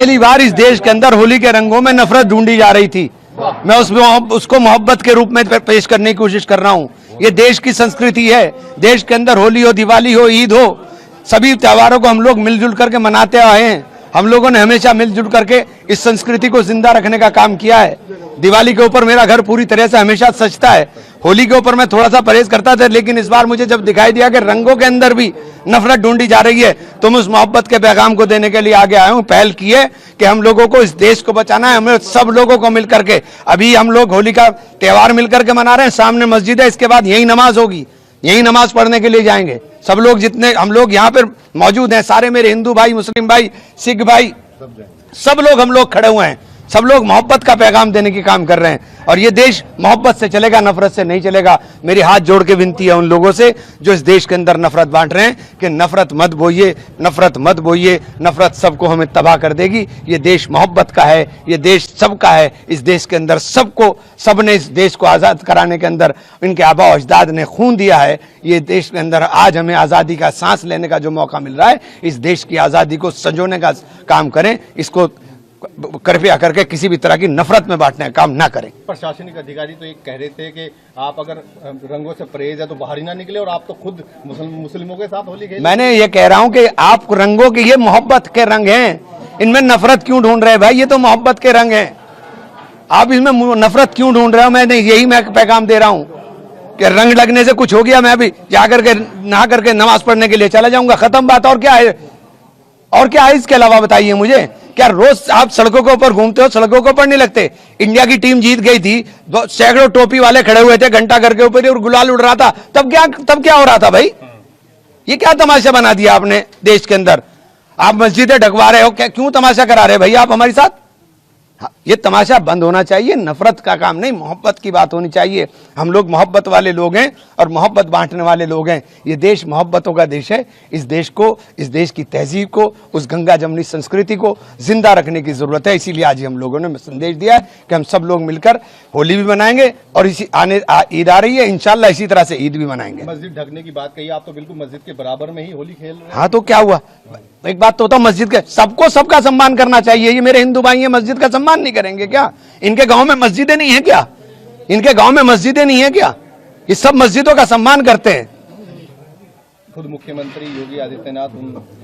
पहली बार इस देश के अंदर होली के रंगों में नफरत ढूंढी जा रही थी। मैं उसको मोहब्बत के रूप में पेश करने की कोशिश कर रहा हूं। ये देश की संस्कृति है। देश के अंदर होली हो, दिवाली हो, ईद हो, सभी त्योहारों को हम लोग मिलजुल करके मनाते आए हैं। हम लोगों ने हमेशा मिलजुल करके इस संस्कृति को जिंदा रखने का काम किया है। दिवाली के ऊपर मेरा घर पूरी तरह से हमेशा सजता है। होली के ऊपर मैं थोड़ा सा परहेज करता था, लेकिन इस बार मुझे जब दिखाई दिया कि रंगों के अंदर भी नफरत ढूंढी जा रही है, तो मैं उस मोहब्बत के पैगाम को देने के लिए आगे आया हूं। पहल की है कि हम लोगों को इस देश को बचाना है। हमें सब लोगों को मिलकर के, अभी हम लोग होली का त्योहार मिलकर के मना रहे हैं। सामने मस्जिद है, इसके बाद यही नमाज होगी, यही नमाज पढ़ने के लिए जाएंगे सब लोग। जितने हम लोग यहाँ पर मौजूद हैं, सारे मेरे हिंदू भाई, मुस्लिम भाई, सिख भाई, सब लोग हम लोग खड़े हुए हैं। सब लोग मोहब्बत का पैगाम देने की काम कर रहे हैं, और ये देश मोहब्बत से चलेगा, नफरत से नहीं चलेगा। मेरी हाथ जोड़ के विनती है उन लोगों से जो इस देश के अंदर नफरत बांट रहे हैं कि नफरत मत बोइए, नफरत मत बोइए। नफरत सबको हमें तबाह कर देगी। ये देश मोहब्बत का है, ये देश सबका है। इस देश के अंदर सबने इस देश को आज़ाद कराने के अंदर इनके आबा अजदाद ने खून दिया है। ये देश के अंदर आज हमें आज़ादी का सांस लेने का जो मौका मिल रहा है, इस देश की आज़ादी को संजोने का काम करें। इसको कृपया करके किसी भी तरह की नफरत में बांटने का काम ना करें। प्रशासनिक अधिकारी तो ये कह रहे थे कि आप अगर रंगों से परहेज है तो बाहर ही ना निकले, और आप तो खुद मुस्लिमों के साथ होली खेले। मैंने ये कह रहा हूं कि आप रंगों के, ये मोहब्बत के रंग हैं, इनमें नफरत क्यों ढूंढ रहे हैं भाई? ये तो मोहब्बत के रंग हैं, आप इसमें नफरत क्यों ढूंढ रहे हो? मैं यही पैगाम दे रहा हूं कि रंग लगने से कुछ हो गया, मैं अभी जाकर के नहा करके नमाज पढ़ने के लिए चला जाऊंगा, खत्म बात। और क्या है, और क्या है इसके अलावा बताइए मुझे? क्या रोज आप सड़कों के ऊपर घूमते हो, सड़कों के ऊपर नहीं लगते? इंडिया की टीम जीत गई थी, सैकड़ों टोपी वाले खड़े हुए थे घंटा घर के ऊपर और गुलाल उड़ रहा था। तब क्या हो रहा था भाई? ये क्या तमाशा बना दिया आपने देश के अंदर? आप मस्जिदें ढकवा रहे हो, क्या क्यों तमाशा करा रहे भैया आप हमारे साथ? हाँ, ये तमाशा बंद होना चाहिए। नफरत का काम नहीं, मोहब्बत की बात होनी चाहिए। हम लोग मोहब्बत वाले लोग हैं और मोहब्बत बांटने वाले लोग हैं। ये देश मोहब्बतों का देश है। इस देश को, इस देश की तहजीब को, उस गंगा जमनी संस्कृति को जिंदा रखने की जरूरत है। इसीलिए आज हम लोगों ने संदेश दिया है कि हम सब लोग मिलकर होली भी मनाएंगे, और इसी ईद आ रही है, इंशाल्लाह इसी तरह से ईद भी मनाएंगे। मस्जिद ढकने की बात कही, आप तो बिल्कुल मस्जिद के बराबर में ही होली खेल रहे हैं। हाँ, तो क्या हुआ? एक बात तो होता, मस्जिद के सबको सबका सम्मान करना चाहिए। ये मेरे हिंदू भाई हैं, मस्जिद का सम्मान नहीं करेंगे क्या? इनके गांव में मस्जिदें नहीं है क्या? इनके गांव में मस्जिदें नहीं है क्या? ये सब मस्जिदों का सम्मान करते हैं। खुद मुख्यमंत्री योगी आदित्यनाथ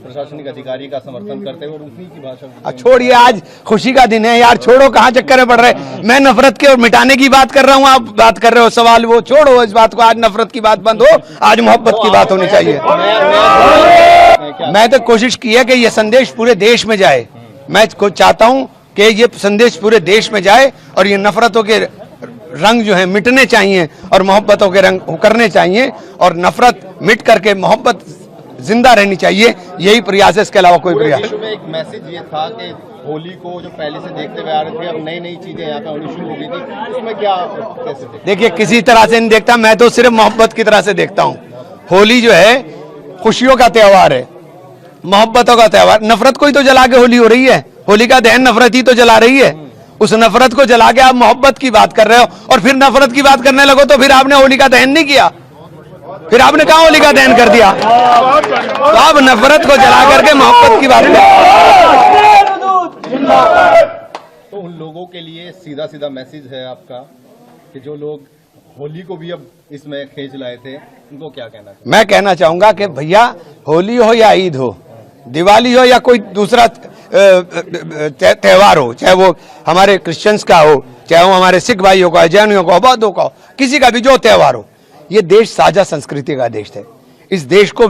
प्रशासनिक अधिकारी का समर्थन करते हुए और उन्हीं की भाषा। छोड़िए, आज खुशी का दिन है यार, छोड़ो, कहाँ चक्कर में पड़ रहे। मैं नफरत के और मिटाने की बात कर रहा हूँ, आप बात कर रहे हो सवाल, वो छोड़ो इस बात को। आज नफरत की बात बंद हो, आज मोहब्बत की बात होनी चाहिए। मैं तो कोशिश की है कि ये संदेश पूरे देश में जाए। मैं चाहता हूं कि ये संदेश पूरे देश में जाए, और ये नफरतों के रंग जो है मिटने चाहिए, और मोहब्बतों के रंग उकरने चाहिए, और नफरत मिट करके मोहब्बत जिंदा रहनी चाहिए। यही प्रयास है, इसके अलावा कोई प्रयास। एक मैसेज ये था कि होली को जो पहले से देखते हुए आ रहे थे, अब नई नई चीजें यहाँ पे होनी शुरू हो गई थी, उसमें क्या कैसे देखिए, किसी तरह से नहीं देखता मैं, तो सिर्फ मोहब्बत की तरह से देखता हूँ। होली जो है खुशियों का त्योहार है, मोहब्बतों का त्योहार। नफरत को ही तो जला के होली हो रही है। होली का दहन नफरत ही तो जला रही है। उस नफरत को जला के आप मोहब्बत की बात कर रहे हो, और फिर नफरत की बात करने लगो तो फिर आपने होली का दहन नहीं किया, फिर आपने कहा होली का दहन कर दिया। तो आप नफरत को जला करके मोहब्बत की बात करें। तो उन लोगों के लिए सीधा सीधा मैसेज है आपका कि जो लोग होली को भी अब इसमें खींच लाए थे, उनको क्या कहना चाहिए? मैं कहना चाहूंगा कि भैया, होली हो या ईद हो, दिवाली हो या कोई दूसरा त्योहार हो, चाहे वो हमारे क्रिश्चियंस का हो, चाहे वो हमारे सिख भाइयों का, जैनियों का, बौद्धों का हो, किसी का भी जो त्योहार हो, ये देश साझा संस्कृति का देश है। इस देश को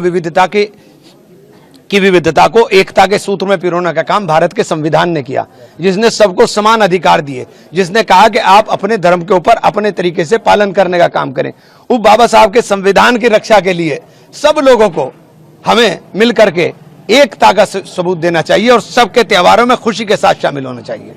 विविधता को एकता के सूत्र में पिरोने का काम भारत के संविधान ने किया, जिसने सबको समान अधिकार दिए, जिसने कहा कि आप अपने धर्म के ऊपर अपने तरीके से पालन करने का काम करें। वो बाबा साहब के संविधान की रक्षा के लिए सब लोगों को हमें मिल करके एकता का सबूत देना चाहिए, और सबके त्योहारों में खुशी के साथ शामिल होना चाहिए।